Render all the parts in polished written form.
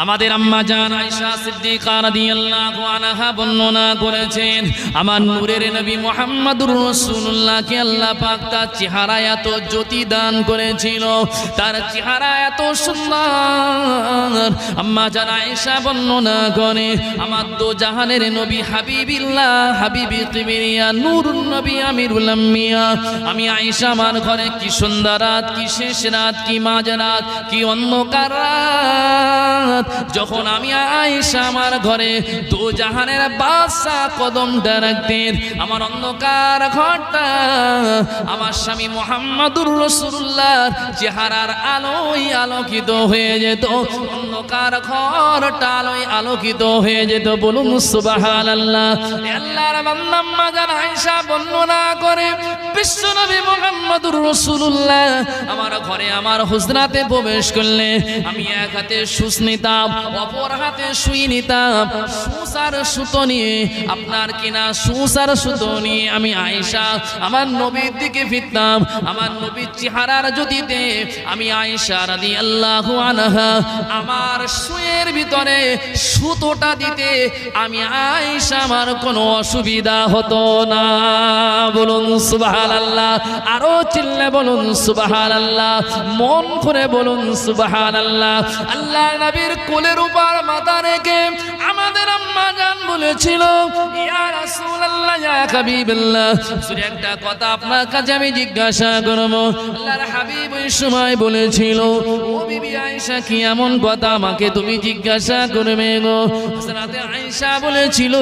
আমাদের আম্মা জান আয়েশা সিদ্দিকা রাদিয়াল্লাহু আনহা বর্ণনা করেছেন, আমার নূরের নবী মুহাম্মদুর রাসূলুল্লাহকে আল্লাহ পাক তার চেহারা এত জ্যোতি দান করেছিল, তার চেহারা এত সুন্দর। আম্মা জান আয়েশা বর্ণনা করে, আমার দো জাহানের নবী হাবিবিল্লাহ, হাবিবি কিবরিয়া, নূরুন নবী, আমিরুল আম্বিয়া, আমি আয়েশা আমার ঘরে কি সুন্দর রাত, কি শেষ রাত, কি মাঝ রাত, কি অন্ধকার রাত, যখন আমি আয়েশা আমার ঘরে দো জাহানের বাদশা কদমটা রাখতেন, আমার অন্ধকার ঘরটা আমার স্বামী মুহাম্মদুর রাসূলুল্লাহর চেহারার আলোয় আলোকিত হয়ে যেত, অন্ধকার ঘরটা আলোয় আলোকিত হয়ে যেত। বলুন সুবহানাল্লাহ। আল্লাহর বান্দা আম্মা জান আয়েশা বর্ণনা করে, বিশ্বনবী মুহাম্মদুর রাসূলুল্লাহ আমার ঘরে আমার হুজরাতে প্রবেশ করলে আমি এক হাতে সুচ নিতাম, অপর হাতে সুই নিতাম, সুসার সুতো নিয়ে, আপনার কিনা সুসার সুতো নিয়ে আমি আয়েশা আমার নবীর দিকে ফিরতাম। আমার নবীর চেহারার জ্যোতিতে আমি আয়েশা রাদিয়াল্লাহু আনহা আমার সুয়ের ভিতরে সুতোটা দিতে আমি আয়েশা আমার কোনো অসুবিধা হতো না। বলুন সুবহানাল্লাহ। আরো চিল্লে বলুন সুবহানাল্লাহ, মন করে বলুন সুবহানাল্লাহ। আল্লাহ নবীর কোলের উপর মাথা রেখে আমাদের আম্মা জান বলেছিল, ইয়া রাসূলুল্লাহ, ইয়া হাবিবাল্লাহ, শুধু একটা কথা আপনার কাছে আমি জিজ্ঞাসা করব। আল্লাহর হাবিব ওই সময় বলেছিল, ও বিবি আয়েশা, কি এমন কথা আমাকে তুমি জিজ্ঞাসা করবে গো? হযরতে আয়েশা বলেছিল,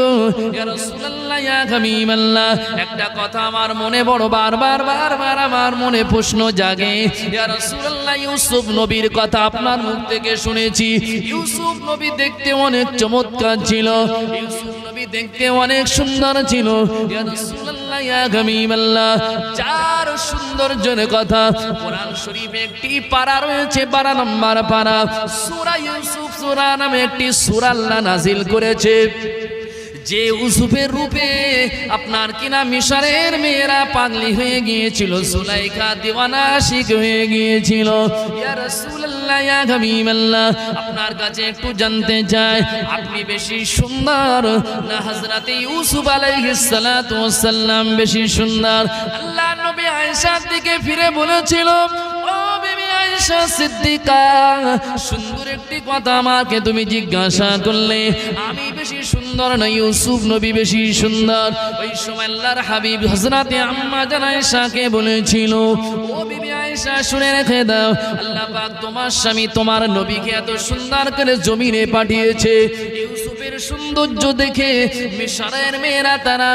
ইয়া রাসূলুল্লাহ, ইয়া হাবিবাল্লাহ, একটা কথা আমার মনে বড় বারবার আমার মনে প্রশ্ন জাগে। ইয়া রাসূলুল্লাহ, ইউসুফ নবীর কথা আপনার মুখ থেকে শুনেছি, ইউসুফ নবী দেখতে অনেক চমৎকার ছিল, ইউসুফ নবী দেখতে অনেক সুন্দর ছিল। ইয়া রাসূলুল্লাহ, ইয়া হাবিবাল্লাহ, চার সৌন্দর্যের কথা কোরআন শরীফে একটি পারা রয়েছে, পারা নাম্বার পারা, সূরা ইউসুফ সূরা নামে একটি সূরা আল্লাহ নাজিল করেছে, যে ইউসুফের রূপে আপনার কিনা মিশরের মেয়েরা পাগলি হয়ে গিয়েছিল, সুলাইখা দিওয়ানা আশিক হয়ে গিয়েছিল। ইয়া রাসূলুল্লাহ, ইয়া হাবিবাল্লাহ, আপনার কাছে একটু জানতে চাই, আপনি বেশি সুন্দর না হযরতে ইউসুফ আলাইহিস সালাতু ওয়াস সালাম বেশি সুন্দর? আল্লাহ নবী আয়েশার দিকে ফিরে বলেছিল, ও বিবি আয়েশা সিদ্দিকা, সুন্দর একটি কথা আমাকে তুমি জিজ্ঞাসা করলে, আমি বেশি সুন্দর না ইউসুফ নবী বেশি সুন্দর? ওই সময় আল্লাহর হাবিব হযরতে আম্মা জান আয়েশাকে বলেছিল, ও বিবি আয়েশা, শুনে রেখে দাও, আল্লাহ পাক তোমার স্বামী তোমার নবীকে এত সুন্দর করে জমিনে পাঠিয়েছে, ইউসুফের সৌন্দর্য দেখে মিশরের মেয়েরা তারা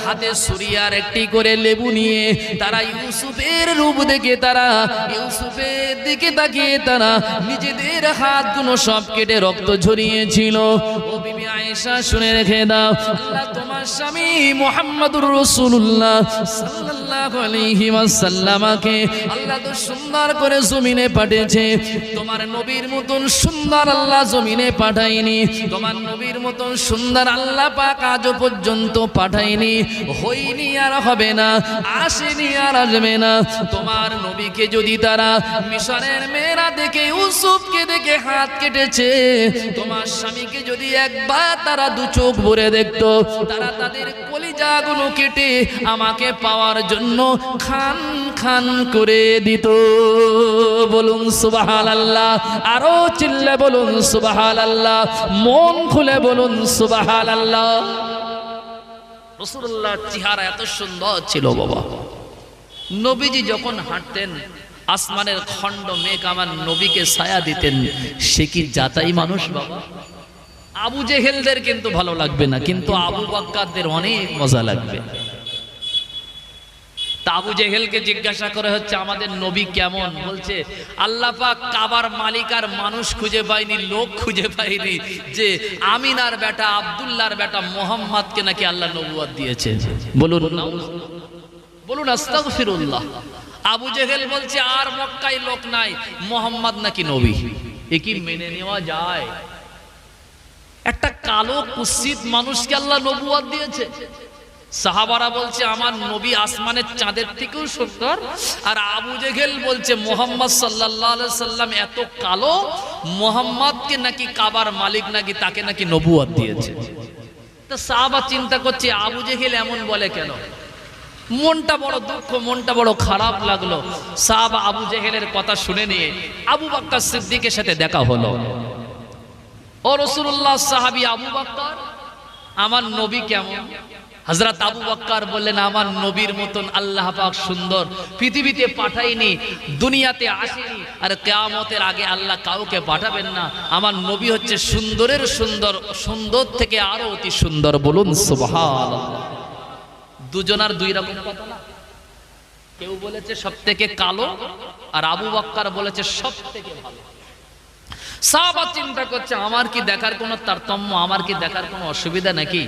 হাতে ছুরিয়ার একটি করে লেবু নিয়ে তারা ইউসুফের রূপ দেখে তারা ইউসুফের দিকে তাকিয়ে তারা নিজেদের হাতগুলো সব কেটে রক্ত ঝরিয়েছিল। ও বিবি আয়েশা, শুনে রেখে দাও, আল্লাহ তোমার স্বামী মুহাম্মদুর রাসূলুল্লাহ সাল্লাল্লাহু আলাইহি ওয়াসাল্লামকে আল্লাহ তো সুন্দর করে জমিনে পাঠিয়েছে, তোমার নবীর মতন সুন্দর আল্লাহ জমিনে পাঠায়নি, তোমার নবীর মতন সুন্দর আল্লাহ পাক আজও পর্যন্ত পাঠায়নি, হয়নি আর হবে না, আসেনি আর আসবে না। তোমার নবীকে যদি তারা মিশরের মেয়েরা দেখে ইউসুফকে দেখে হাত কেটেছে, তোমার স্বামীকে যদি একবার তারা দু চোখ ভরে দেখতো, তারা তাদের কলিজাগুলো কেটে আমাকে পাওয়ার জন্য খান খান করে দিত। বলুন সুবহানাল্লাহ। আরো চিল্লে বলুন সুবহানাল্লাহ, মন খুলে বলুন সুবহানাল্লাহ। রাসূলুল্লাহর চেহারা এত সুন্দর ছিল বাবা, নবীজি যখন হাঁটতেন আসমানের খণ্ড মেঘ আমার নবীকে ছায়া দিতেন, সে কি জাতাই মানুষ বাবা। আবু জেহেলদের কিন্তু ভালো লাগবে না, কিন্তু আবু বকরদের অনেক মজা লাগবে। তা আবু জেহেলকে জিজ্ঞাসা করে হচ্ছে, আমাদের নবী কেমন? বলছে, আল্লাহ পাক কাবার মালিক আর মানুষ খুঁজে পায়নি, লোক খুঁজে পায়নি, যে আমিনার বেটা আব্দুল্লাহর বেটা মোহাম্মদকে নাকি আল্লাহ নবুয়ত দিয়েছে। বলুন বলুন আস্তাগফিরুল্লাহ। আবু জেহেল বলছে, আর মক্কায় লোক নাই, মোহাম্মদ নাকি নবী। এ কি মেনে নেওয়া যায়? একটা কালো কুৎসিত মানুষকে আল্লাহ নবুয়ত দিয়েছে। সাহাবারা বলছে আমার নবী আসমানের চাঁদের থেকেও সুন্দর, আর আবু জেহেল বলছে মুহাম্মদ সাল্লাল্লাহু আলাইহি সাল্লাম এত কালো, মুহাম্মদকে নাকি কাবার মালিক নাকি তাকে নাকি নবুয়ত দিয়েছে। তো সাহাবা চিন্তা করছে আবু জেহেল এমন বলে কেন, মনটা বড় দুঃখ, মনটা বড় খারাপ লাগলো। সাহাবা আবু জেহেলের কথা শুনে নিয়ে আবু বকর সিদ্দিকের সাথে দেখা হলো। ও রাসূলুল্লাহ, সাহাবী আবু বকর, আমার নবী কেমন? হযরত আবু বকর বললেন আমার নবীর মতন আল্লাহ পাক সুন্দর পৃথিবীতে পাঠায়নি, দুনিয়াতে আসেনি, আর কিয়ামতের আগে আল্লাহ কাউকে পাঠাবেন না। আমার নবী হচ্ছে সুন্দরের সুন্দর, সুন্দর থেকে আরো অতি সুন্দর। বলুন সুবহানাল্লাহ। দুজনার দুই রকম কথা না, কেউ বলেছে সবথেকে কালো, আর আবু বকর বলেছে সবথেকে ভালো। সাহাবা চিন্তা করছে আমার কি দেখার কোনো তারতম্য, আমার কি দেখার কোনো অসুবিধা নাকি?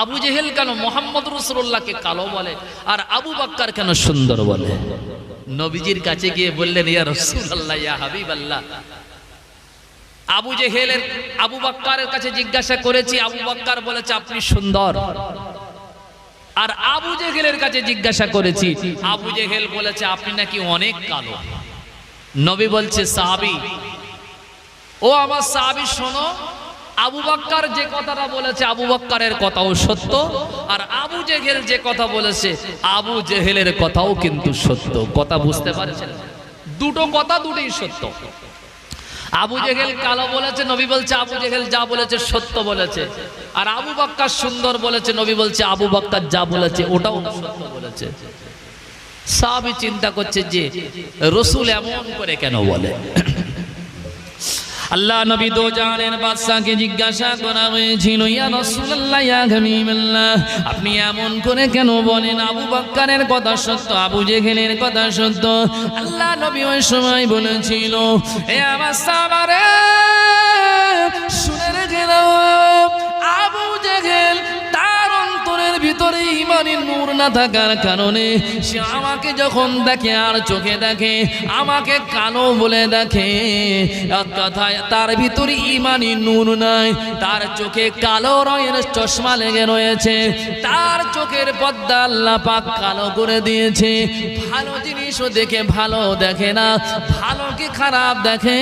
আবু জেহেল কেন মুহাম্মদ রাসূলুল্লাহকে কালো বলে, আর আবু বকর কেন সুন্দর বলে? নবীজির কাছে গিয়ে বললেন ইয়া রাসূলুল্লাহ, ইয়া হাবিবাল্লাহ, আবু জেহেলের আবু বকরের কাছে জিজ্ঞাসা করেছি, আবু বকর বলেছে আপনি সুন্দর। আর আবু জেহেলের কাছে জিজ্ঞাসা করেছি, আবু জেহেল বলেছে আপনি নাকি অনেক কালো। নবী বলছে সাহাবী, ও আমার সাহাবী শোনো, আবু বকর যে কথাটা বলেছে আবু বকরের কথাও সত্য, আর আবু জেহেল যে কথা বলেছে আবু জেহেলের কথাও কিন্তু সত্য। কথা বুঝতে পারছেন? দুটো কথা দুটোই সত্য। আবু জেহেল কালো বলেছে, নবী বলছে আবু জেহেল যা বলেছে সত্য বলেছে। আর আবু বকর সুন্দর বলেছে, নবী বলছে আবু বকর যা বলেছে ওটাও সত্য বলেছে। সাহাবী চিন্তা করছে যে রাসূল এমন করে কেন বলে। আল্লাহ নবী দো জাহানের বাদশাকে জিজ্ঞাসা করা হয়েছিল, ইয়া রাসূলুল্লাহ, ইয়া হাবিবাল্লাহ, আপনি এমন করে কেন বলেন আবু বকরের কথা সত্য, আবু জেহেলের কথা সত্য? আল্লাহ নবী ওই সময় বলেছিল, এ আমার সাহাবারে শুনে রেখে দাও, আবু জেহেল তার অন্তরের ভিতরে ঈমানের নূর না থাকার কারণে সে আমাকে যখন দেখে আর চোখে দেখে আমাকে কালো বলে দেখে, কথায় তার ভিতরে ঈমানি নূর নাই, তার চোখে কালো রঙের চশমা লেগে রয়েছে, তার চোখের পর্দা আল্লাহ পাক কালো করে দিয়েছে। ভালো জিনিসও দেখে ভালো দেখে না, ভালো কি খারাপ দেখে।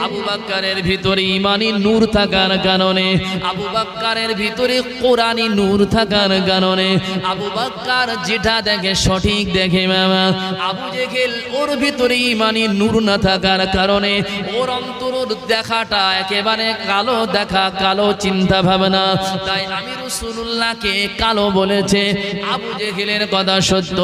আবু বকরের ভিতরে ঈমানি নূর থাকার কারণে, আবু বকরের ভিতরে কোরআনী নূর থাকার কারণে আবু বকর যেটা দেখে সঠিক দেখে। মামা আবু জেহেল ওর ভিতরে ঈমানি নূর না থাকার কারণে ওর অন্তরের দেখাটা একেবারে কালো দেখা, কালো চিন্তা ভাবনা। তাই আমি রাসূলুল্লাহকে কালো বলেছে, আবু জেহেলের কথা সত্য,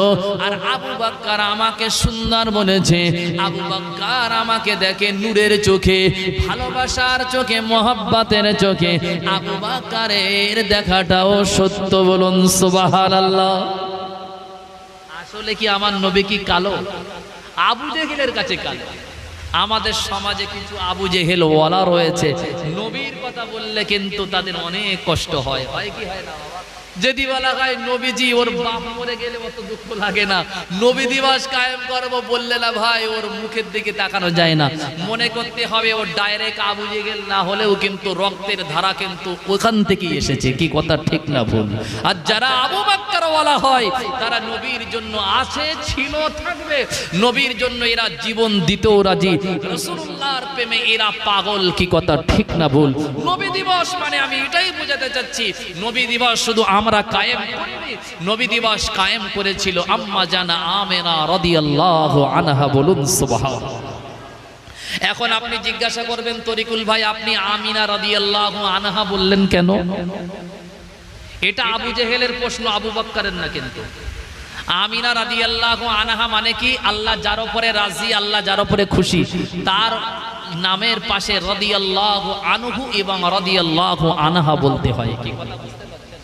আর আবু বকর আমাকে সুন্দর বলেছে। আবু বকর আমাকে দেখে নূরের চোখে, ভালোবাসার চোখে, মহব্বতের চোখে। আবু বকরের দেখাটাও সত্য। বলুন সুবহানাল্লাহ। আসলে কি আমার নবী কি কালো? আবু জেহেলের কাছে কালো। আমাদের সমাজে কিছু আবু জেহেল ওয়ালা রয়েছে, নবীর কথা বললে কিন্তু তাদের অনেক কষ্ট হয়। হয় কি হয় না? যদি বলা হয় নবীজি ওর বাপ মরে গেলে অত দুঃখ লাগে না, নবী দিবস কায়েম করবো বললে না ভাই ওর মুখের দিকে তাকানো যায় না, মনে করতে হবে ওর ডাইরেক্ট আবু জেহেল না হলেও কিন্তু রক্তের ধারা কিন্তু ওখান থেকেই এসেছে। কি কথা ঠিক না ভুল? আর যারা আবু বকর ওয়ালা হয় তারা নবীর জন্য আছে, ছিল, থাকবে। নবীর জন্য এরা জীবন দিতেও রাজি, রাসূলুল্লাহর প্রেমে এরা পাগল। কি কথা ঠিক না ভুল? নবী দিবস মানে আমি এটাই বোঝাতে চাচ্ছি, নবী দিবস শুধু আমরা কায়েম করিনি, নবী দিবস কায়েম করেছিল আম্মা জানা আমেনা রাদিয়াল্লাহু আনহা। বলুন সুবহানাল্লাহ। এখন আপনি জিজ্ঞাসা করবেন তরিকুল ভাই আপনি আমিনা রাদিয়াল্লাহু আনহা বললেন কেন? এটা আবু জেহেলের প্রশ্ন, আবু বকরের না। কিন্তু আমিনা রাদিয়াল্লাহু আনহা মানে কি? আল্লাহ যার উপরে রাজি, আল্লাহ যার উপরে খুশি, তার নামের পাশে রাদিয়াল্লাহু আনহু এবং রাদিয়াল্লাহু আনহা বলতে হয়। কি কথা বুঝতে পারছেন?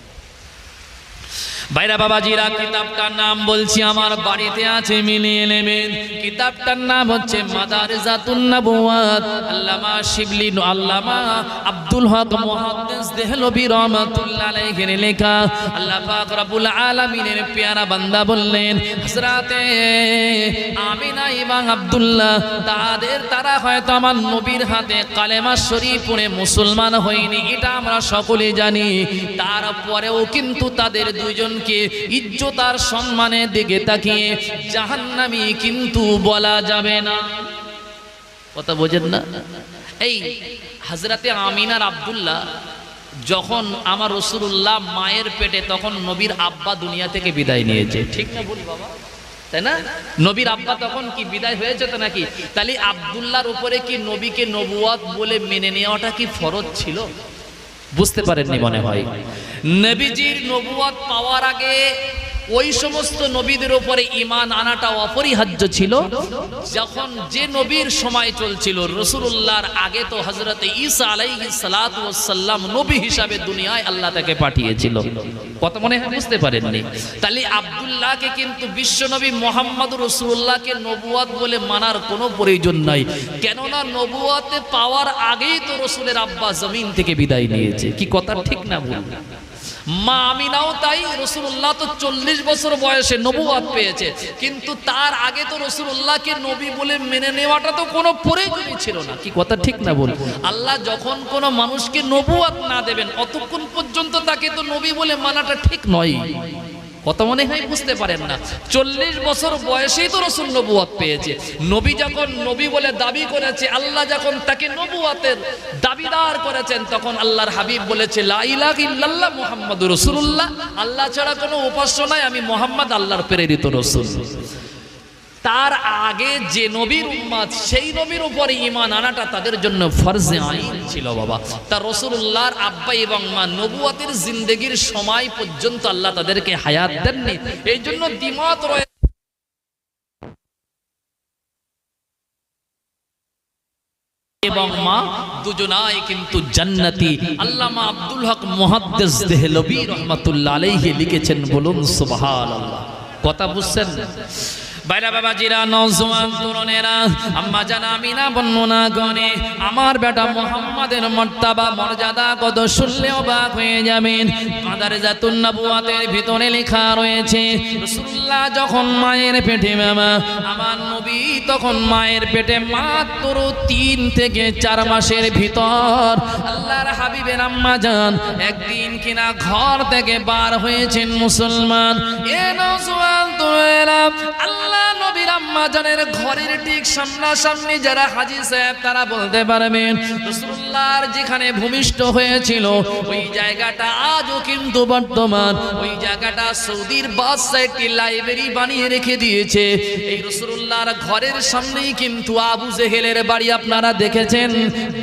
ভাইরা বাবাজিরা, কিতাবটার নাম বলছি, আমার বাড়িতে আছে, মিলিয়ে নেবেন। কিতাবটার নাম হচ্ছে মাদারিজাতুন নবুওয়াত, আল্লামা শিবলি আল্লামা আব্দুল হক মুহাদ্দিস দেহলভী রাহমাতুল্লাহ আলাইহির লেখা। আল্লাহ পাক রব্বুল আলামিনের পেয়ারা বান্দা বললেন, হযরতে আমিনা এবং আব্দুল্লাহ তারা হয়তো আমার নবীর হাতে কালেমা শরীফ পড়ে মুসলমান হয়নি, এটা আমরা সকলে জানি। তারপরেও কিন্তু তাদের দুইজনকে ইজ্জত আর সম্মানের দিকে তাকিয়ে জাহান্নামী কিন্তু বলা যাবে না। কথা বোঝেন না? এই হযরতে আমিনার আব্দুল্লাহ যখন আমার রাসূলুল্লাহ মায়ের পেটে, তখন নবীর আব্বা দুনিয়া থেকে বিদায় নিয়েছে, ঠিক না বলি বাবা? তাই না? নবীর আব্বা তখন কি বিদায় হয়েছে তো নাকি? তাহলে আব্দুল্লাহর উপরে কি নবীকে নবুয়ত বলে মেনে নেওয়াটা কি ফরজ ছিল? বুঝতে পারেননি মনে হয়। নবীজির নবুয়ত পাওয়ার আগে ওই সমস্ত নবীদের উপরে ঈমান আনাটা অপরিহার্য ছিল। যখন যে নবীর সময় চলছিল, রাসূলুল্লাহর আগে তো হযরত ঈসা আলাইহিস সালাতু ওয়াস সালাম নবী হিসাবে দুনিয়ায় আল্লাহ তাকে পাঠিয়েছিল। কত মনে হয় বুঝতে পারেননি? তাহলে আব্দুল্লাহকে কিন্তু বিশ্বনবী মুহাম্মদুর রাসূলুল্লাহকে নবুয়ত বলে মানার কোনো প্রয়োজন নাই, কেননা নবুয়তে পাওয়ার আগেই তো রাসূলের আব্বা জমিন থেকে বিদায় নিয়েছে। কি কথা ঠিক না ভুল? মা আমিনাও তাই, রাসূলুল্লাহ তো 40 বছর বয়সে নবুয়ত পেয়েছে, কিন্তু তার আগে তো রাসূলুল্লাহকে নবী বলে মেনে নেওয়াটা তো কোনো প্রয়োজনই ছিল না। কি কথা ঠিক না বল? আল্লাহ যখন কোনো মানুষকে নবুয়ত না দেবেন, অতক্ষণ পর্যন্ত তাকে তো নবী বলে মানাটা ঠিক নয়। কত মনে হয় বুঝতে পারেন না? 40 বছর বয়সেই তো রাসূল নবুয়ত পেয়েছে। নবী যখন নবী বলে দাবি করেছে, আল্লাহ যখন তাকে নবুয়তের দাবিদার করেছেন, তখন আল্লাহর হাবিব বলেছে, লা ইলাহা ইল্লাল্লাহ মুহাম্মাদুর রাসূলুল্লাহ, আল্লাহ ছাড়া কোনো উপাস্য নাই, আমি মুহাম্মদ আল্লাহর প্রেরিত রাসূল। তার আগে যে নবীর উম্মত, সেই নবীর উপরে ঈমান আনাটা তাদের জন্য ফরজে আইন ছিল বাবা। তা রাসূলুল্লাহর আব্বা এবং মা নবুয়তের জিন্দেগির সময় পর্যন্ত আল্লাহ তাদেরকে হায়াত দেননি, এই জন্য দ্বিমত রয়েছে। এবং মা দুজনাই কিন্তু জান্নাতি। আল্লামা আব্দুল হক মুহাদ্দিস দেহলভী রাহমাতুল্লাহ আলাইহি লিখেছেন, বলুন সুবহানাল্লাহ। কথা বুঝছেন? বাইরা বাবাজিরা, নওজোয়ান তরুণেরা, আম্মা জান আমিনা বর্ণনা করে আমার বেটা মুহাম্মাদের মর্তবা মর্যাদা কত শুনলে অবাক হয়ে যাবেন। মাদারিজাতুন নবুওয়াতের ভিতরে লেখা রয়েছে, রাসূলুল্লাহ যখন মায়ের পেটে, মামা আমার নবী তখন মায়ের পেটে মাত্র 3 থেকে 4 মাসের ভিতর আল্লাহর হাবিবের আম্মা জান একদিন কিনা ঘর থেকে বার হয়েছেন মুসলমান। এ নওজোয়ান তরুণেরা, আল্লাহ নবীর আম্মা জানের ঘরের ঠিক সামনাসামনি যারা হাজী সাহেব তারা বলতে পারবেন, রাসূলুল্লাহর যেখানে ভূমিষ্ঠ হয়েছিল ওই জায়গাটা আজও কিন্তু বর্তমান। ওই জায়গাটা সৌদির বাদশা একটি লাইব্রেরি বানিয়ে রেখে দিয়েছে। এই রাসূলুল্লাহর ঘরের সামনেই কিন্তু আবু জেহেলের বাড়ি আপনারা দেখেছেন,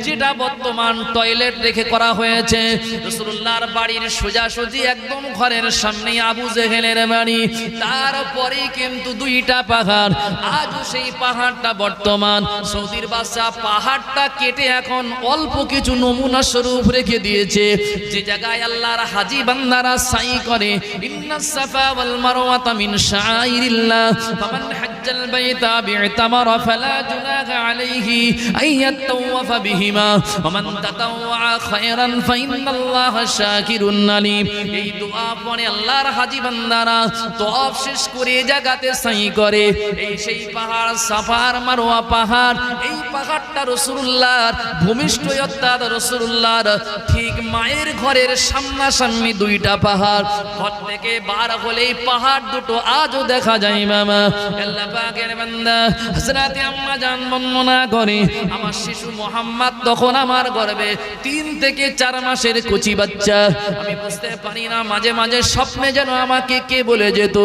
যেটা বর্তমান টয়লেট রেখে করা হয়েছে। রাসূলুল্লাহর বাড়ির সোজাসুজি একদম ঘরের সামনেই আবু জেহেলের বাড়ি। তারপরে কিন্তু 2টা পাহাড়, আজও সেই পাহাড়টা বর্তমান। সৌদির বাদশা পাহাড়টা কেটে এখন অল্প কিছু নমুনা স্বরূপ রেখে দিয়েছে, যে জায়গায় আল্লাহর হাজী বান্দারা সাই করে। ইন্নাস সাফা ওয়াল মারওয়াতা মিন শাআইরিল্লাহ, ফামান হাজ্জাল বাইতা বি'তামারা ফালা জুনাহা আলাইহি আন ইয়াতাওয়াফা বিহিমা, ওয়ামান তাতাওয়া খায়রান ফাইন্নাল্লাহা শাকিরুন আলিম। এই দোয়া পড়ে আল্লাহর হাজী বান্দারা তওয়াফ শেষ করে জায়গাতে সাই করে। এই সেই পাহাড় সাফার মারওয়া পাহাড়, এই পাহাড়টা রাসূলুল্লাহর ভূমিষ্ঠ, অর্থাৎ রাসূলুল্লাহর ঠিক মায়ের ঘরের সামনাসামনি 2টা পাহাড়। ঘর থেকে বার হলেই পাহাড় দুটো আজও দেখা যায় মামা। আল্লাহ পাকের বান্দা হযরত আম্মা জান বর্ণনা করে, আমার শিশু মুহাম্মদ তখন আমার গর্ভে 3 থেকে 4 মাসের কচি বাচ্চা। আমি বুঝতে পারি না, মাঝে মাঝে স্বপ্নে যেন আমাকে কে বলে যেত,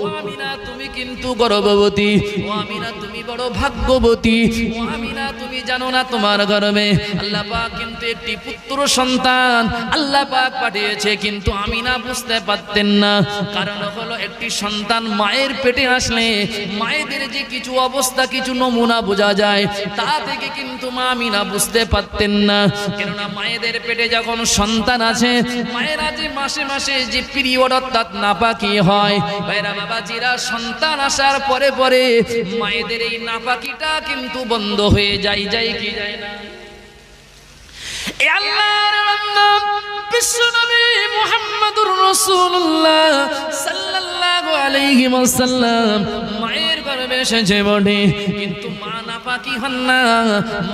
ও আমিনা তুমি কিন্তু গর্ভে গর্ভবতী, ও আমিনা তুমি বড় ভাগ্যবতী, ও আমিনা তুমি জানো না তোমার গর্ভে আল্লাহ পাক কিন্তু একটি পুত্র সন্তান আল্লাহ পাক পাঠিয়েছে। কিন্তু আমিনা বুঝতে পারতেন না, কারণ হলো একটি সন্তান মায়ের পেটে আসলে মায়েদের যে কিছু অবস্থা, কিছু নমুনা বোঝা যায়, তা থেকে কিন্তু মা আমিনা বুঝতে পারতেন না। কেননা মায়েদের পেটে যখন সন্তান আছে, মায়েরা যে মাসে মাসে যে পিরিয়ড অর্থাৎ নাপাকি হয়, ভাইরা বাবাজিরা, সন্তান আসার পরে পরে মায়েদের এই নাপাকিটা কিন্তু বন্ধ হয়ে যায় কি যায় না? এ আল্লাহর বান্দা বিশ্বনবী মুহাম্মদুর রাসূলুল্লাহ সাল্লাল্লাহু আলাইহি ওয়াসাল্লাম মায়ের গর্ভে এসেছে বটে, কিন্তু মা নাপাকি হন না।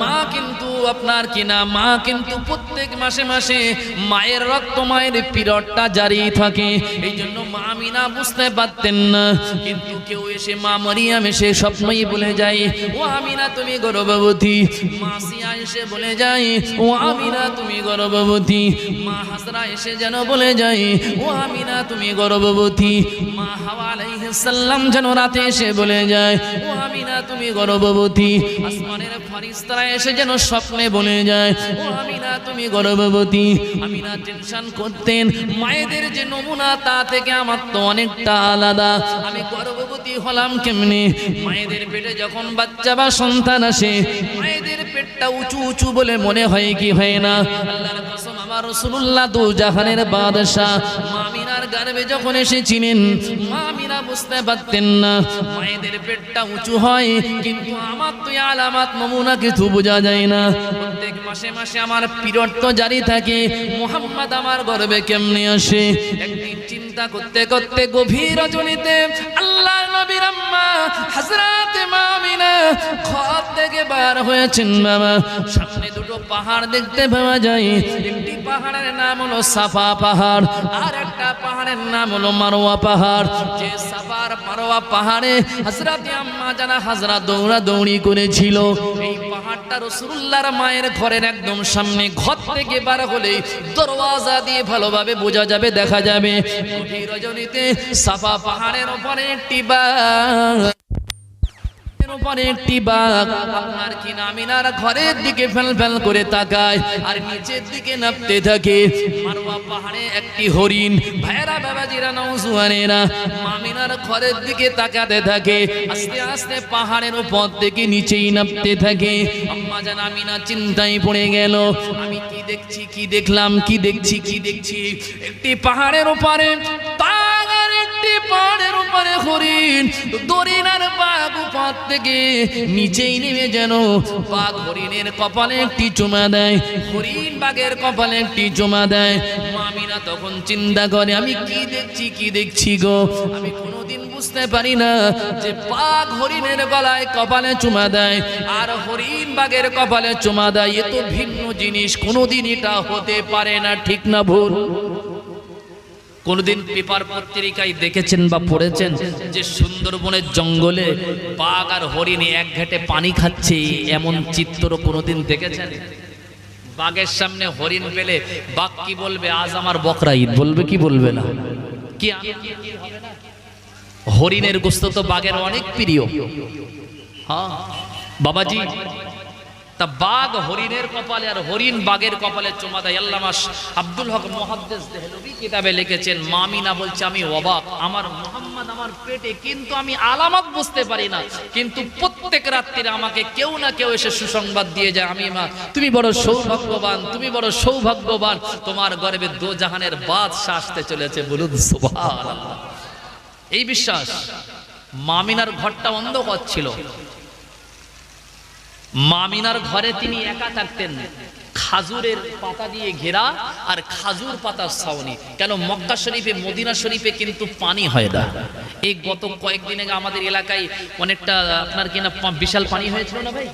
মা কিন্তু আপনার কিনা মা কিন্তু প্রত্যেক মাসে মাসে মায়ের রক্ত, মায়ের পিরিয়ডটা জারি থাকে। এই জন্য মা আমিনা বুঝতে পারতেন না। কিন্তু কেউ এসে মা মারিয়াম এসে স্বপ্নই বলে যায়, ও আমিনা তুমি গর্ভবতী। মা সিয়া এসে বলে যায়, ও আমিনা তুমি গর্ভবতী। মা হাজরা এসে যেন বলে যায়, ও আমিনা তুমি গর্ভবতী। মা হাওয়া আলাইহিস সালাম যেন রাতে এসে বলে যায়, ও আমিনা তুমি গর্ভবতী। আসমানের ফেরেশতারা এসে যেন স্বপ্নে বলে যায়, ও আমিনা তুমি গর্ভবতী। আমিনা টেনশন করতেন, মায়েদের যে নমুনা তা থেকে আমার তো অনেকটা আলাদা, আমি গর্ভবতী হলাম কেমনে? মায়েদের পেটে যখন বাচ্চা বা সন্তান আসে, মায়েদের পেটটা উঁচু উঁচু বলে মনে হয় কি হয় না? আল্লাহর কসম, আমার রাসূলুল্লাহ দু জাহানের বাদশা মা আমিনার গর্ভে যখন এসেছিলেন, মা আমিনা বুঝতে পারতেন না মায়েদের পেটটা উঁচু হয়, কিন্তু আমার তো আলামত নমুনা কিছু বোঝা যায় না। প্রত্যেক মাসে মাসে আমার পিরিয়ড তো জারি থাকে, মুহাম্মদ আমার গর্ভে কেমনে আসে? একদিন চিন্তা করতে করতে গভীর রজনীতে আল্লাহর নবীর আম্মা হযরত মা আমিনা ঘর থেকে বার হয়েছেন। বাবা, সামনে দুটো পাহাড় দেখতে পাওয়া যায়। একটি পাহাড়ের নাম হলো সাফা পাহাড়, আর একটা পাহাড়ের নাম হলো মারওয়া পাহাড়। যে সাফা আর মারওয়া পাহাড়ে হযরত আম্মা জানা হাজরা দৌড়াদৌড়ি করেছিল। এই পাহাড়টা রাসূলুল্লাহর মায়ের ঘরের একদম সামনে। ঘর থেকে বার হলে দরওয়াজা দিয়ে ভালোভাবে বোঝা যাবে, দেখা যাবে। গভীর রজনীতে সাফা পাহাড়ের উপরে একটি বাঘ আপনার কি আমিনার ঘরের দিকে ফেল ফেল করে তাকায় আর নিচের দিকে নামতে থাকে। মারওয়া পাহাড়ে একটি হরিণ। ভাইরা বাবাজিরা নওজোয়ানেরা, আমিনার ঘরের দিকে তাকাতে থাকে। আস্তে আস্তে পাহাড়ের উপর থেকে নিচেই নামতে থাকে। আম্মা জান আমিনা চিন্তায় পড়ে গেল, আমি কি দেখছি, কি দেখলাম, কি দেখছি, কি দেখছি? একটি পাহাড়ের উপরে বাঘ আর একটি পাহাড়ের উপরে হরিণ। হরিণ আর বাঘ উপর থেকে নিচেই নেমে যেন বাঘ হরিণের কপালে একটি চুমা দেয়, হরিণ বাঘের কপালে একটি চুমা দেয়। মা আমিনা তখন চিন্তা করে, আমি কি দেখছি, কি দেখছি গো? আমি কোনোদিন বুঝতে পারি না যে বাঘ হরিণের গলায় কপালে চুমা দেয় আর হরিণ বাঘের কপালে চুমা দেয়। এ তো ভিন্ন জিনিস, কোনোদিন এটা হতে পারে না, ঠিক না ভুল? কোনদিন পেপার পত্রিকায় দেখেছেন বা পড়েছেন যে সুন্দরবনের জঙ্গলে বাঘ আর হরিণ এক ঘাটে পানি খাচ্ছে? এমন চিত্র কোনদিন দেখেছেন? বাঘের সামনে হরিণ পেলে বাঘ কি বলবে? আজ আমার বকরা ঈদ বলবে কি বলবে না? কি হবে না? হরিণের গোশত তো বাঘের অনেক প্রিয়। হ্যাঁ বাবাজি, তা বাঘ হরিণের কপালে আর হরিণ বাঘের কপালে চুমা দেয়। আল্লামা আব্দুল হক মুহাদ্দিস দেহলভী কিতাবে লিখেছেন, মা আমিনা বলছে, আমি অবাক, আমার মুহাম্মদ আমার পেটে, কিন্তু আমি আলামত বুঝতে পারি না। কিন্তু প্রত্যেক রাত্রিরে আমাকে কেউ না কেউ এসে সুসংবাদ দিয়ে যায়, আমি মা তুমি বড় সৌভাগ্যবান, তুমি বড় সৌভাগ্যবান, তোমার গর্ভে দোজাহানের বাদশা আসতে চলেছে। বলুন সুবহানাল্লাহ। এই বিশ্বাস। মা আমিনার ঘরটা অন্ধকার ছিল। মা আমিনার ঘরে তিনি একা থাকতেন, খাজুরের পাতা দিয়ে ঘেরা আর খাজুর পাতার ছাউনি। কেন? মক্কা শরীফে, মদিনা শরীফে কিন্তু পানি হয় না। এই গত কয়েকদিন আগে আমাদের এলাকায় অনেকটা আপনার কিনা বিশাল পানি হয়েছিল না ভাই?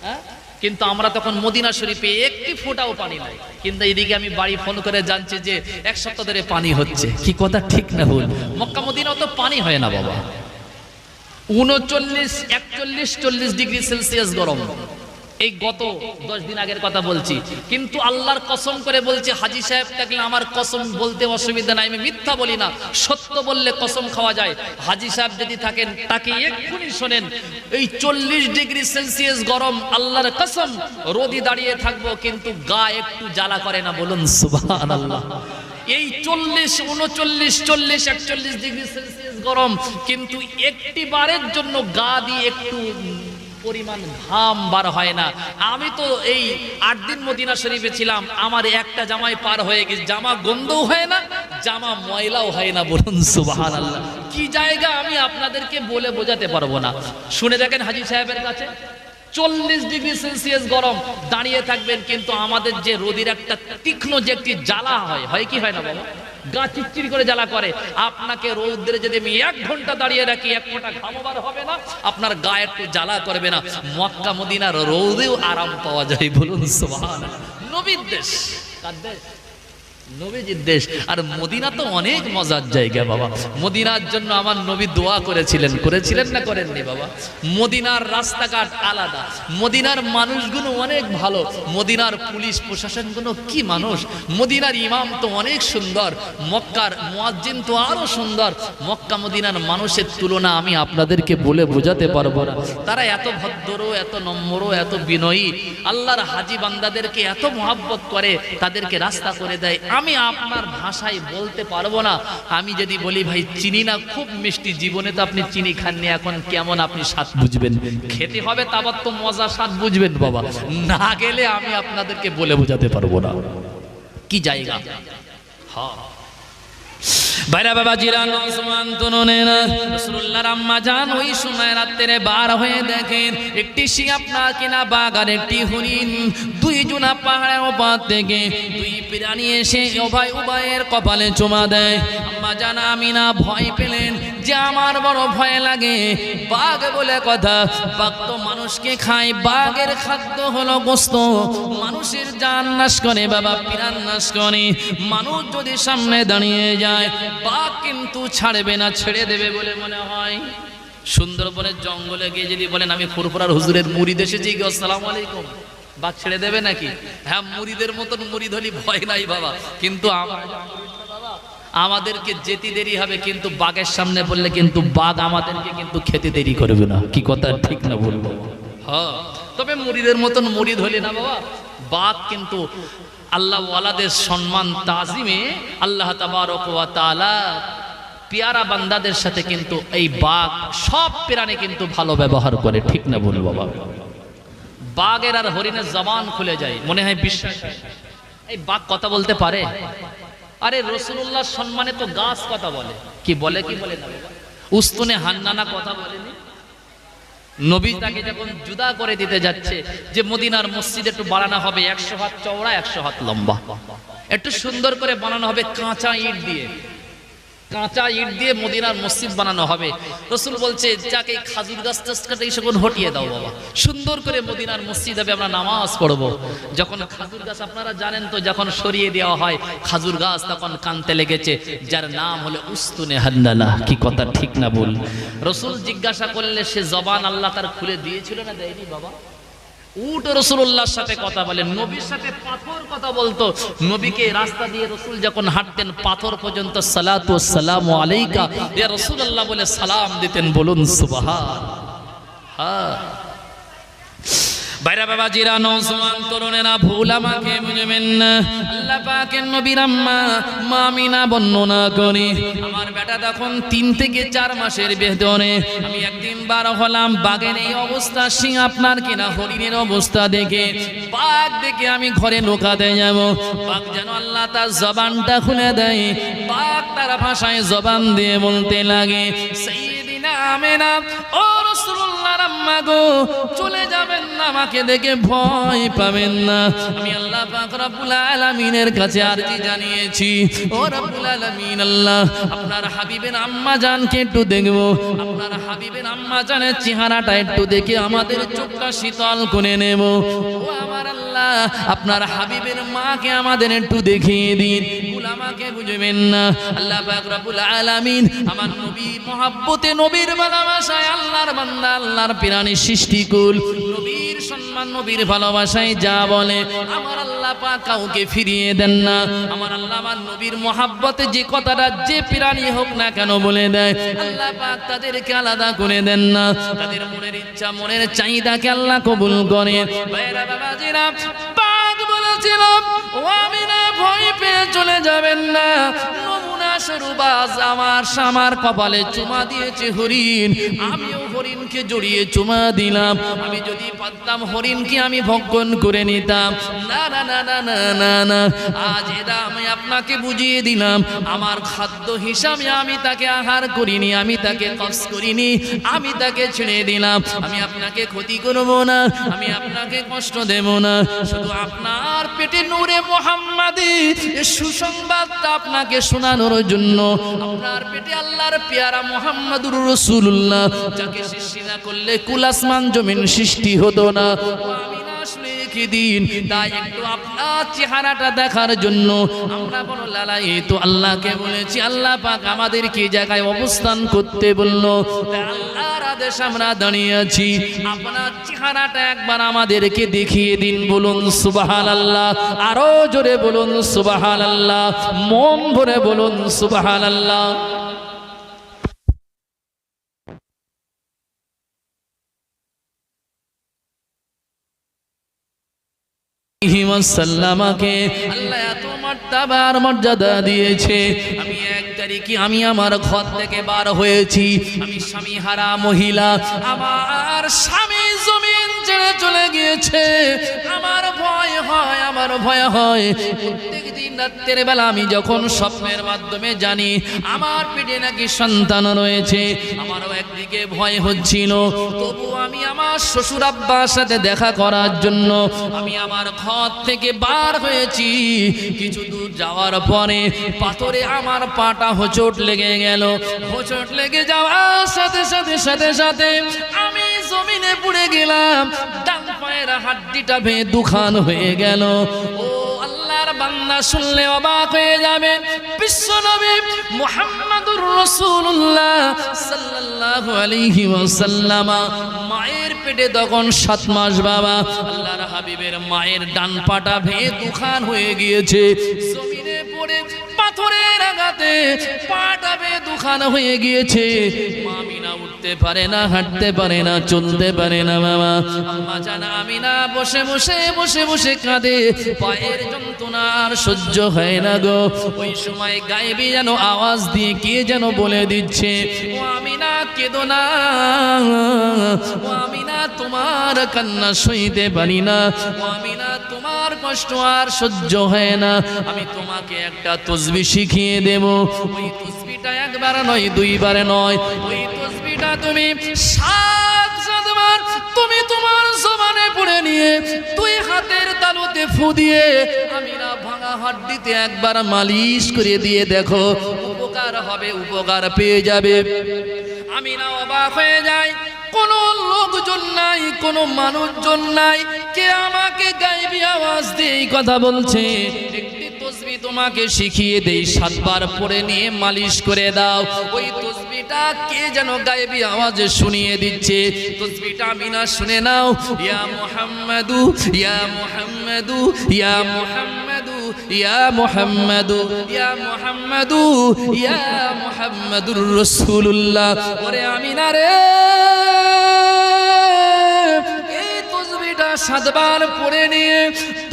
হ্যাঁ, কিন্তু আমরা তখন মদিনা শরীফে একটি ফোঁটাও পানি নাই। কিন্তু এইদিকে আমি বাড়ি ফোন করে জানছি যে এক সপ্তাহ ধরে পানি হচ্ছে। কি কথা ঠিক না ভুল? মক্কা মদিনাও তো পানি হয় না বাবা। 39, 41, 40 ডিগ্রি সেলসিয়াস গরম। এই গত 10 দিন আগের কথা বলছি, কিন্তু আল্লাহর কসম করে বলছি, হাজী সাহেব থাকলে আমার কসম বলতে অসুবিধা নাই, আমি মিথ্যা বলি না, সত্য বললে কসম খাওয়া যায়। হাজী সাহেব যদি থাকেন তাকে এক্ষুনি শোনেন, এই 40 ডিগ্রি সেলসিয়াস গরম, আল্লাহর কসম রোদে দাঁড়িয়ে থাকবো কিন্তু গা একটু জ্বালা করে না, বলুন সুবহানাল্লাহ। এই 40, 39, 40, 41 ডিগ্রি সেলসিয়াস গরম, কিন্তু একটি বারের জন্য গা দিয়ে একটু পরিমাণ ঘাম বার হয় না। আমি তো এই 8 দিন মদিনা শরীফে ছিলাম, আমার একটা জামাই পার হয়ে গেছে, জামা গন্ধও হয় না, জামা ময়লাও হয় না, বলুন সুবহানাল্লাহ। কি জায়গা আমি আপনাদেরকে বলে বোঝাতে পারবো না। শুনে দেখেন হাজী সাহেবের কাছে 40 ডিগ্রি সেলসিয়াস গরম, দাঁড়িয়ে থাকবেন, কিন্তু আমাদের যে রোদের একটা তীক্ষ্ণ যে একটি জ্বালা হয় কি হয় না বাবা, গা চিরচির করে জ্বালা করে। আপনাকে রোদ্রে যদি আমি 1 ঘন্টা দাঁড়িয়ে রাখি, 1 ফোঁটা ঘাম বার হবে না, আপনার গায়ে একটু জ্বালা করবে না। মক্কা মদিনার রোদেও আরাম পাওয়া যায়, বলুন সুবহানাল্লাহ। নবীর দেশ, কার দেশ? নবীজির দেশ। আর মদিনা তো অনেক মজার জায়গা বাবা। মদিনার জন্য আমার নবী দোয়া করেছিলেন না করেননি বাবা? মদিনার রাস্তাঘাট আলাদা, মদিনার মানুষগুলো অনেক ভালো, মদিনার পুলিশ প্রশাসনগুলো কি মানুষ, মদিনার ইমাম তো অনেক সুন্দর, মক্কার মুয়াজ্জিন তো আরো সুন্দর। মক্কা মদিনার মানুষের তুলনা আমি আপনাদেরকে বলে বোঝাতে পারবো না। তারা এত ভদ্র, এত নম্র, এত বিনয়ী, আল্লাহর হাজী বান্দাদেরকে এত মহব্বত করে, তাদেরকে রাস্তা করে দেয়। আমি আপনার ভাষায় বলতে পারবো না। আমি যদি বলি ভাই চিনি না খুব মিষ্টি, জীবনে তো আপনি চিনি খাননি, এখন কেমন আপনি স্বাদ বুঝবেন? খেতে হবে, তারপর তো মজা স্বাদ বুঝবেন বাবা। না গেলে আমি আপনাদেরকে বলে বোঝাতে পারবো না কি জায়গা। হ্যাঁ ভাইরা বাবা জিরান ওসমান তনুনেরা, রাসূলুল্লাহর আম্মা জান ওই সময় রাত্রে বার হয়ে দেখেন একটি শিয়াপনা কিনা বাঘ আর একটি হরিণ, দুইজনা পাহাড়ের ওপর থেকে দুই প্রাণী এসে উভয়ের কপালে চুমা দেয়। আম্মা জান আমিনা ভয় পেলেন যে আমার বড় ভয় লাগে, বাঘ বলে কথা, বাঘ তো মানুষকে খায়, বাঘের খাদ্য হলো গোশত, মানুষের জান নাশ করে বাবা, প্রাণ নাশ করে। মানুষ যদি সামনে দাঁড়িয়ে যায় বাঘ কিন্তু ছাড়বে না, ছেড়ে দেবে বলে মনে হয়। সুন্দরবনের জঙ্গলে গিয়ে যদি বলেন আমি ফুরফুরার হুজুরের মুরিদ এসেছি, আসসালামু আলাইকুম, বাঘ ছেড়ে দেবে নাকি? হ্যাঁ, মুরিদের মতন মুরিদ হলি ভয় নাই বাবা, কিন্তু আমাদেরকে যেতে দেরি হবে, কিন্তু বাঘের সামনে বললে কিন্তু বাঘ আমাদেরকে কিন্তু খেতে দেরি করবে না। কি কথা ঠিক না বলবো? হ্যাঁ, তবে মুরিদের মতন মুরিদ হলি না বাবা, বাঘ কিন্তু আল্লাহ ওয়ালাদের সম্মান তাজিমে আল্লাহ তাবারক ওয়া তাআলা পিয়ারা বান্দাদের সাথে কিন্তু এই বাঘ সব প্রাণী কিন্তু ভালো ব্যবহার করে, ঠিক না বলবো বাবা? বাঘের আর হরিণের জবান খুলে যায়, মনে হয় বিশ্বাস। এই বাঘ কথা বলতে পারে? আরে রাসূলুল্লাহর সম্মানে তো গাছ কথা বলে, কি বলে কি বলে না? উস্তুনে হান্নানা কথা বলেনি? নবী তাকে যখন জুদা করে দিতে যাচ্ছে যে মদিনার মসজিদ একটু বানানো হবে 100 হাত চওড়া 100 হাত লম্বা, একটু সুন্দর করে বানানো হবে কাঁচা ইট দিয়ে মদিনার মসজিদ বানানো হবে। রাসূল বলছে যাকে খাজুর গাছ কাটে সেগুলো হটিয়ে দাও বাবা, সুন্দর করে মদিনার মসজিদ হবে, আমরা নামাজ পড়বো। যখন খাজুর গাছ আপনারা জানেন তো, যখন সরিয়ে দেওয়া হয় খাজুর গাছ তখন কানতে লেগেছে, যার নাম হলো উস্তুনে হান্নানা। কি কথা ঠিক না বল? রাসূল জিজ্ঞাসা করলে সে জবান আল্লাহ তার খুলে দিয়েছিল না দেয়নি বাবা? উট রাসূলুল্লাহর সাথে কথা বলে, নবীর সাথে পাথর কথা বলতো। নবীকে রাস্তা দিয়ে রাসূল যখন হাঁটতেন পাথর পর্যন্ত সালাতু ওয়াসসালামু আলাইকা ইয়া রাসূলুল্লাহ বলে সালাম দিতেন, বলুন সুবহানাল্লাহ। বাইরা বাবা জিরা নওজওয়ান তরুণেরা ভুল আমাকে বুঝবেন না। আল্লাহ পাকের নবীর আম্মা মা আমিনা বর্ণনা করে, আমার বেটা তখন 3 থেকে 4 মাসের ভেতরে আমি একদিন বার হলাম, বাঘের এই অবস্থা, সিং আপনার কিনা হরিণের অবস্থা দেখে, বাঘ দেখে আমি ঘরে লুকাতে যাব। বাঘ যেন আল্লাহ তার জবানটা খুলে দেয়, বাঘ তার ভাষায় জবান দিয়ে বলতে লাগে, সাইয়্যিদিনা আমিনা, ও রাসূলুল্লাহর আম্মা গো, চলে যাবেন না, আমাকে দেখে ভয় পাবেন না। আমি আল্লাহ পাক রব্বুল আলামিনের কাছে আরজি জানিয়েছি, ও রব্বুল আলামিন আল্লাহ, আপনার হাবিবের আম্মা জানকে একটু দেখব, আপনার হাবিবের আম্মা জানের চেহারাটা একটু দেখে আমাদের চোখটা শীতল করে নেব। ও আমার আল্লাহ, আপনার হাবিবের মাকে আমাদের একটু দেখিয়ে দিন, ভুল আমাকে বুঝবেন না। আল্লাহ পাক রব্বুল আলামিন আমার নবী মহব্বতে নবীর ভালোবাসায় আল্লাহর বান্দা আল্লাহর প্রাণী সৃষ্টিকুল নবীর সম্মান নবীর ভালোবাসায় যা বলে আমার আল্লাহ পাক কাউকে ফিরিয়ে দেন না। আমার আল্লাহ আমার নবীর মহাব্বতে যে কথাটা যে প্রাণী হোক না কেন বলে দেয় আল্লাহ পাক তাদেরকে আলাদা করে দেন না। তাদের মনের ইচ্ছা মনের চাহিদাকে আল্লাহ কবুল করে। ভাইরা বাবাজিরা পাক বলেছিল ও আমিনা ভয় পেয়ে চলে যাবেন না। নমুনা স্বরূপ আজ আমার কপালে চুমা দিয়েছে হরিণ, আমিও হরিণকে জড়িয়ে চুমা দিলাম। আমি যদি পারতাম হরিণকে আমি ভক্ষণ করে নিতাম। না না না না না না না, আজ এটা আমি আপনাকে বুঝিয়ে দিলাম আমার খাদ্য হিসাবে আমি তাকে আহার করিনি, আমি তাকে কষ্ট করিনি, আমি তাকে ছেড়ে দিলাম। আমি আপনাকে ক্ষতি করব না, আমি আপনাকে কষ্ট দেব না। শুধু আপনার পেটে নূরে মুহাম্মাদি সুসংবাদটা আপনাকে শোনানোর জন্য আপনার পেটে আল্লাহর পেয়ারা মুহাম্মাদুর রাসূলুল্লাহ যাকে সৃষ্টি না করলে কুল আসমান জমিন সৃষ্টি হতো না। দিন তাই একটু আপনার চেহারাটা দেখার জন্য আমরা বড় লালাই তো আল্লাহকে বলেছি আল্লাহ পাক আমাদেরকে জায়গায় অবস্থান করতে বললো, আল্লাহর আদেশ আমরা দাঁড়িয়ে আছি। আপনার চেহারাটা একবার আমাদেরকে দেখিয়ে দিন, বলুন সুবহানাল্লাহ। আরো জোরে বলুন সুবহানাল্লাহ, মন ভরে বলুন সুবহানাল্লাহ। সাল্লামাকে আল্লাহ এত মার্তাবার মর্যাদা দিয়েছে। আমি এক তারিখে আমি আমার ঘর থেকে বার হয়েছি, আমি স্বামী হারা মহিলা, আমার স্বামী জমিন ছেড়ে চলে গিয়েছে। আমার ভয় হয়, আমার ভয় হয় প্রত্যেক দিন রাতের বেলা আমি যখন স্বপ্নের মাধ্যমে জানি আমার পেটে নাকি সন্তান রয়েছে, আমারও একদিকে ভয় হচ্ছিল। তবু আমি আমার শ্বশুর আব্বার সাথে দেখা করার জন্য আমি আমার ঘর থেকে বার হয়েছি। কিছু দূর যাওয়ার পরে পাথরে আমার পাটা হোঁচট লেগে গেল। হোঁচট লেগে যাওয়ার সাথে সাথে সাথে সাথে আমি জমিনে পড়ে গেলাম। ডান পায়ের হাড্ডিটা ভেঙে দুখান হয়ে গেল। ও আল্লাহর বান্দা শুনলে অবাক হয়ে যাবে, বিশ্বনবী মুহাম্মাদুর রাসূলুল্লাহ সাল্লাল্লাহু আলাইহি ওয়াসাল্লাম মায়ের পেটে তখন 7 মাস বাবা। আল্লাহর হাবিবের মায়ের ডান পাটা ভেঙে দুখান হয়ে গিয়েছে। জমিনে পড়ে পাথরের আঘাতে পাটা ভেঙে দুখান হয়ে গিয়েছে। আমিনা উঠতে পারে না, হাঁটতে পারে না, চলতে পারে না বাবা। আম্মা জান আমিনা বসে বসে বসে বসে কাঁদে, পায়ের যন্ত্রণা আর সহ্য হয় না গো। ওই সময় গায়েবী যেন আওয়াজ দিয়ে কে যেন বলে দিচ্ছে, ও আমিনা কেঁদো না, ও আমিনা তোমার কান্না সইতে পারি না, ও আমিনা তোমার কষ্ট আর সহ্য হয় না। আমি তোমাকে একটা তাসবিহ শিখিয়ে দেব। ওই তাসবিহটা একবার নয়, দুইবার নয়, ওই তাসবিহটা তুমি 7 বার তুমি তোমার জবানে পড়ে নিয়ে 2 হাতের তালুতে ফু দিয়ে আমিনা ভাঙা হাড্ডিতে একবার মালিশ করে দিয়ে দেখো, উপকার হবে, উপকার পেয়ে যাবে। আমিনা অবাক হয়ে যায়, কোনো লোকজন নাই, কোনো মানুষজন নাই, কে আমাকে গায়েবী আওয়াজ দিয়ে এই কথা বলছে। একটি তাসবিহ তোমাকে শিখিয়ে দেই, 7 বার পড়ে নিয়ে মালিশ করে দাও। ওই তাসবিহটা কে যেন গায়েবী আওয়াজে শুনিয়ে দিচ্ছে। তাসবিহটা আমিনা শুনে নাও, ইয়া মুহাম্মাদু ইয়া মুহাম্মাদু ইয়া মুহাম্মাদু ইয়া মুহাম্মাদু ইয়া মুহাম্মাদু ইয়া মুহাম্মাদুর রাসূলুল্লাহ। ওরে আমিনা রে, এই তাসবিহটা 7 বার পড়ে নিয়ে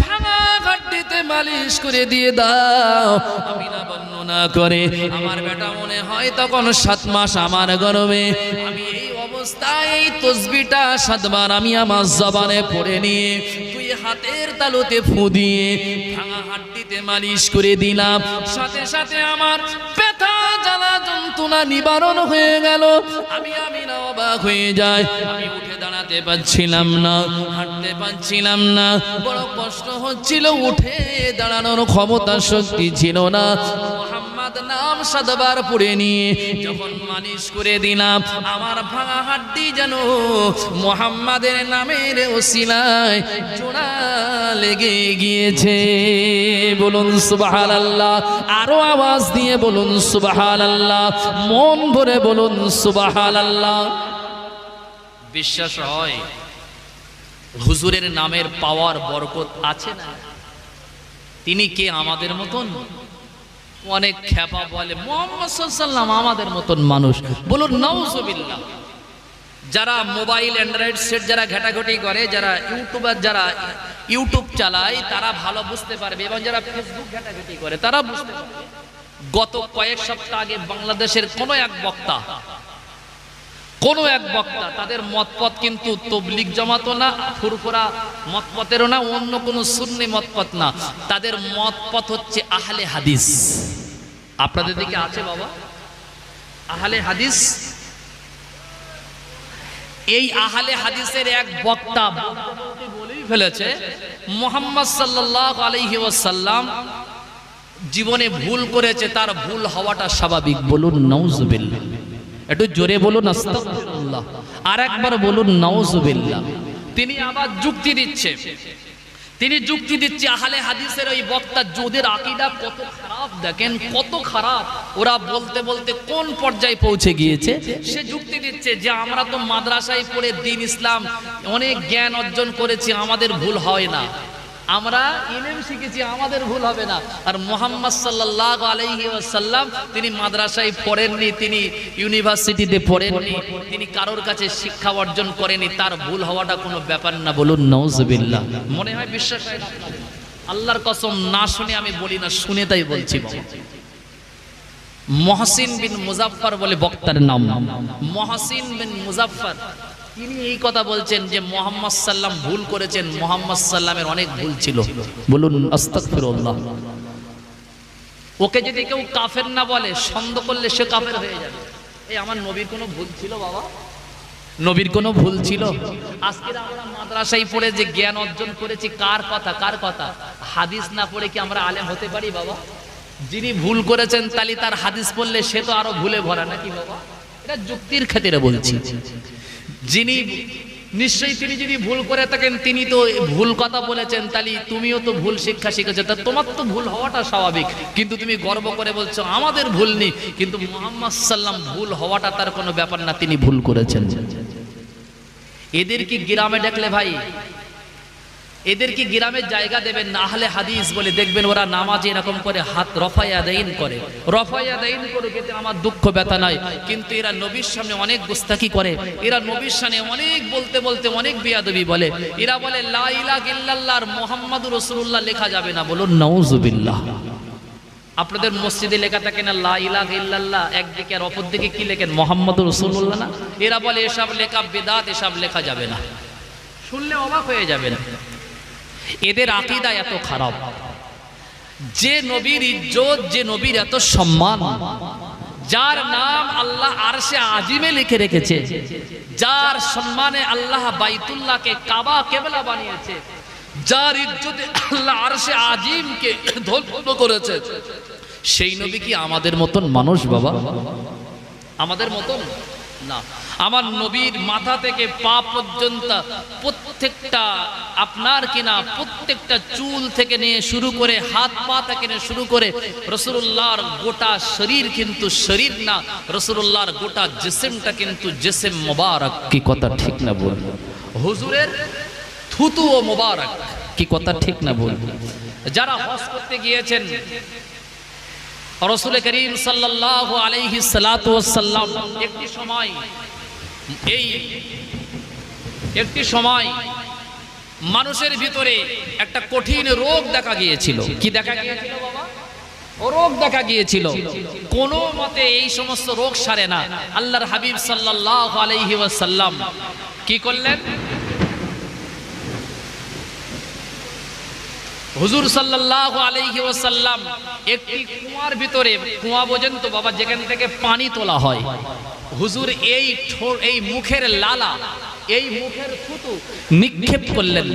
ভাঙা হাড্ডিতে মালিশ করে দিয়ে দাও। আমিনা বর্ণনা করে, আমার বেটা মনে হয় তখন 7 মাস আমার গর্ভে। আমি এই অবস্থায় এই তাসবিহটা 7 বার আমি আমার জবানে পড়ে নিয়ে 2 হাতের তালুতে ফু দিয়ে ভাঙা হাড্ডিতে মালিশ করে দিলাম। সাথে সাথে আমার ব্যথা জ্বালা যন্ত্রণা নিবারণ হয়ে গেল। আমি আমিনা অবাক হয়ে যায়। আমি উঠে দাঁড়াতে পারছিলাম না, হাঁটতে পারছিলাম না, বড় কষ্ট হচ্ছিল, উঠে দাঁড়ানোর ক্ষমতা শক্তি ছিল না। মোহাম্মদ নাম 7 বার পড়ে নিয়ে যখন মালিশ করে দিলাম, আমার ভাঙা হাড্ডি যেন মোহাম্মদের নামের ওসিলায় জোড়া লেগে গিয়েছে। বলুন সুবহানাল্লাহ, আরো আওয়াজ দিয়ে বলুন সুবহানাল্লাহ, মন ভরে বলুন সুবহানাল্লাহ। বিশ্বাস হয় হুজুরের নামের পাওয়ার বরকত আছে না? তিনি কে আমাদের মতন? অনেক খ্যাপা বলে মুহাম্মদ সাল্লাল্লাহু আলাইহি ওয়াসাল্লাম আমাদের মতন মানুষ। বলুন নাউজুবিল্লাহ। যারা মোবাইল অ্যান্ড্রয়েড সেট যারা ঘাটাঘাটি করে, যারা ইউটিউবার যারা ইউটিউব চালায় তারা ভালো বুঝতে পারবে, এবং যারা ফেসবুক ঘাটাঘাটি করে তারা বুঝতে পারবে। গত কয়েক সপ্তাহ আগে বাংলাদেশের কোন এক বক্তা তাদের মতপথ কিন্তু তবলিগ জামাতও না, ফুরফুরা মতপথেরও না, অন্য কোন সুন্নি মতপথ না, তাদের মতপথ হচ্ছে আহলে হাদিস। আপনাদের দিকে আছে বাবা আহলে হাদিস? এই আহলে হাদিসের এক বক্তা বলেই ফেলেছে মুহাম্মদ সাল্লাল্লাহু আলাইহি ওয়াসাল্লাম জীবনে ভুল করেছে, তার ভুল হওয়াটা স্বাভাবিক। বলুন নাউজুবিল্লাহ। একটু জোরে বলুন আস্তাগফিরুল্লাহ। আর একবার বলুন নাউজুবিল্লাহ। তিনি আবার যুক্তি দিচ্ছে আহলে হাদিসের ওই বক্তা, ওদের আকীদা কত খারাপ, দেখেন কত খারাপ। ওরা বলতে বলতে কোন পর্যায়ে পৌঁছে গিয়েছে। সে যুক্তি দিচ্ছে যে আমরা তো মাদ্রাসায় পড়ে দ্বীন ইসলাম অনেক জ্ঞান অর্জন করেছি, আমাদের ভুল হয় না, আমরা ইলম শিখেছি, আমাদের ভুল হবে না। আর মুহাম্মদ সাল্লাল্লাহু আলাইহি ওয়াসাল্লাম তিনি মাদ্রাসায় পড়েননি, তিনি ইউনিভার্সিটিতে পড়েননি, তিনি কারোর কাছে শিক্ষা অর্জন করেনি, তার ভুল হওয়াটা কোনো ব্যাপার না। বলুন নাউজুবিল্লাহ। মনে হয় বিশ্বাস হয় না? আল্লাহর কসম, না শুনে আমি বলি না, শুনে তাই বলছি। মুহসিন বিন মুজাফফর বলে বক্তার নাম, মুহসিন বিন মুজাফফর। তিনি এই কথা বলছেন যে মুহাম্মদ সাল্লাম ভুল করেছেন, মুহাম্মদ সাল্লামের অনেক ভুল ছিল। বলুন আস্তাগফিরুল্লাহ। ওকে যদি কেউ কাফের না বলে, সন্দেহ করলে সে কাফের হয়ে যাবে। এই আমার নবীর কোনো ভুল ছিল বাবা? নবীর কোনো ভুল ছিল? আজকে আমরা মাদ্রাসায় পড়ে যে জ্ঞান অর্জন করেছি, কার কথা? হাদিস না পড়ে কি আমরা আলেম হতে পারি বাবা? যিনি ভুল করেছেন তালি তার হাদিস পড়লে সে তো আরো ভুলে ভরা, নাকি বাবা? এটা যুক্তির খাতিরে বলছি। যিনি নিশ্চয়ই তিনি যদি ভুল করে থাকেন, তিনি তো ভুল কথা বলেছেন, তাহলে তুমিও তো ভুল শিক্ষা শিখেছো, তা তোমার তো ভুল হওয়াটা স্বাভাবিক। কিন্তু তুমি গর্ব করে বলছো আমাদের ভুল নেই, কিন্তু মুহাম্মদ সাল্লাম ভুল হওয়াটা তার কোনো ব্যাপার না, তিনি ভুল করেছেন। এদের কি গ্রামে ডাকলে ভাই, এদের কি গ্রামের জায়গা দেবেন না? আহলে হাদিস বলে দেখবেন ওরা নামাজে এরকম করে হাত রফায়াদাইন করে, এতে আমার দুঃখ ব্যথা নাই। কিন্তু এরা নবীর সামনে অনেক গুস্তাখি করে, এরা নবীর সামনে অনেক বলতে অনেক বেয়াদবি বলে। এরা বলে লা ইলাহা ইল্লাল্লাহ আর মুহাম্মাদুর রাসূলুল্লাহ লেখা যাবে না। বলুন নাউজুবিল্লাহ। আপনাদের মসজিদে লেখা থাকে না লা ইলাহা ইল্লাল্লাহ, একদিকে আর অপর দিকে কি লেখেন? মুহাম্মাদুর রাসূলুল্লাহ না? এরা বলে এসব লেখা বিদআত, এসব লেখা যাবে না। শুনলে অবাক হয়ে যাবেন। এদের আকীদা এত খারাপ, যে নবীর ইজ্জত, যে নবীর এত সম্মান, যার নাম আল্লাহ আরশে আজিমে লিখে রেখেছে, যার সম্মানে আল্লাহ বাইতুল্লাহকে কাবা কিবলা বানিয়েছে, যার ইজ্জতে আল্লাহ আরশে আজিমকে ধন্য করেছে, সেই নবী কি আমাদের মতন মানুষ বাবা? আমাদের মতন না। আমার নবীর মাথা থেকে পা পর্যন্ত প্রত্যেকটা আপনার কিনা প্রত্যেকটা চুল থেকে নিয়ে শুরু করে হাত পা থেকে নিয়ে শুরু করে রাসূলুল্লাহর গোটা শরীর কিন্তু শরীর না, রাসূলুল্লাহর গোটা জিসিমটা কিন্তু জিসিম মোবারক। কি কথা ঠিক না বল? হুজুরের থুতু ও মোবারক। কি কথা ঠিক না বল? যারা হজ করতে গিয়েছেন, রাসূল করিম সাল্লাল্লাহু আলাইহি সাল্লাতু ওয়াস সাল্লাম একটি সময় মানুষের ভিতরে একটা কঠিন রোগ দেখা গিয়েছিল। কি দেখা গিয়েছিল বাবা? রোগ দেখা গিয়েছিল। কোন মতে এই সমস্ত রোগ সারে না। আল্লাহর হাবিব সাল্লাল্লাহু আলাইহি ওয়াসাল্লাম কি করলেন? হুজুর সাল্লাল্লাহু আলাইহি ওয়াসাল্লাম একটি কুয়ার ভিতরে, কুয়া বোঝেন তো বাবা, যেখান থেকে পানি তোলা হয়, হুজুর এই মুখের লালা এই মুখের থুতু নিক্ষেপ করলেন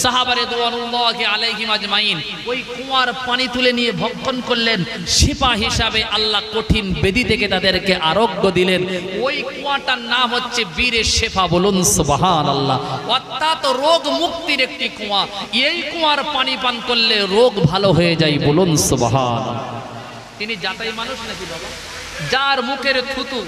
সাহাবা রিদওয়ানুল্লাহি আলাইহিম আজমাইন। ওই কুয়ার পানি তুলে নিয়ে ভক্ষণ করলেন। শিফা হিসাবে আল্লাহ কঠিন বেদি থেকে তাদেরকে আরোগ্য দিলেন। ওই কুয়াটার নাম হচ্ছে বীরে শেফা, বলুন সুবহানাল্লাহ। অর্থাৎ রোগ মুক্তির একটি কুয়া। এই কুয়ার পানি পান করলে রোগ ভালো হয়ে যায়, বলুন সুবহানাল্লাহ। তিনি জাতাই মানুষ নাকি বাবা? যার মুখের থুতু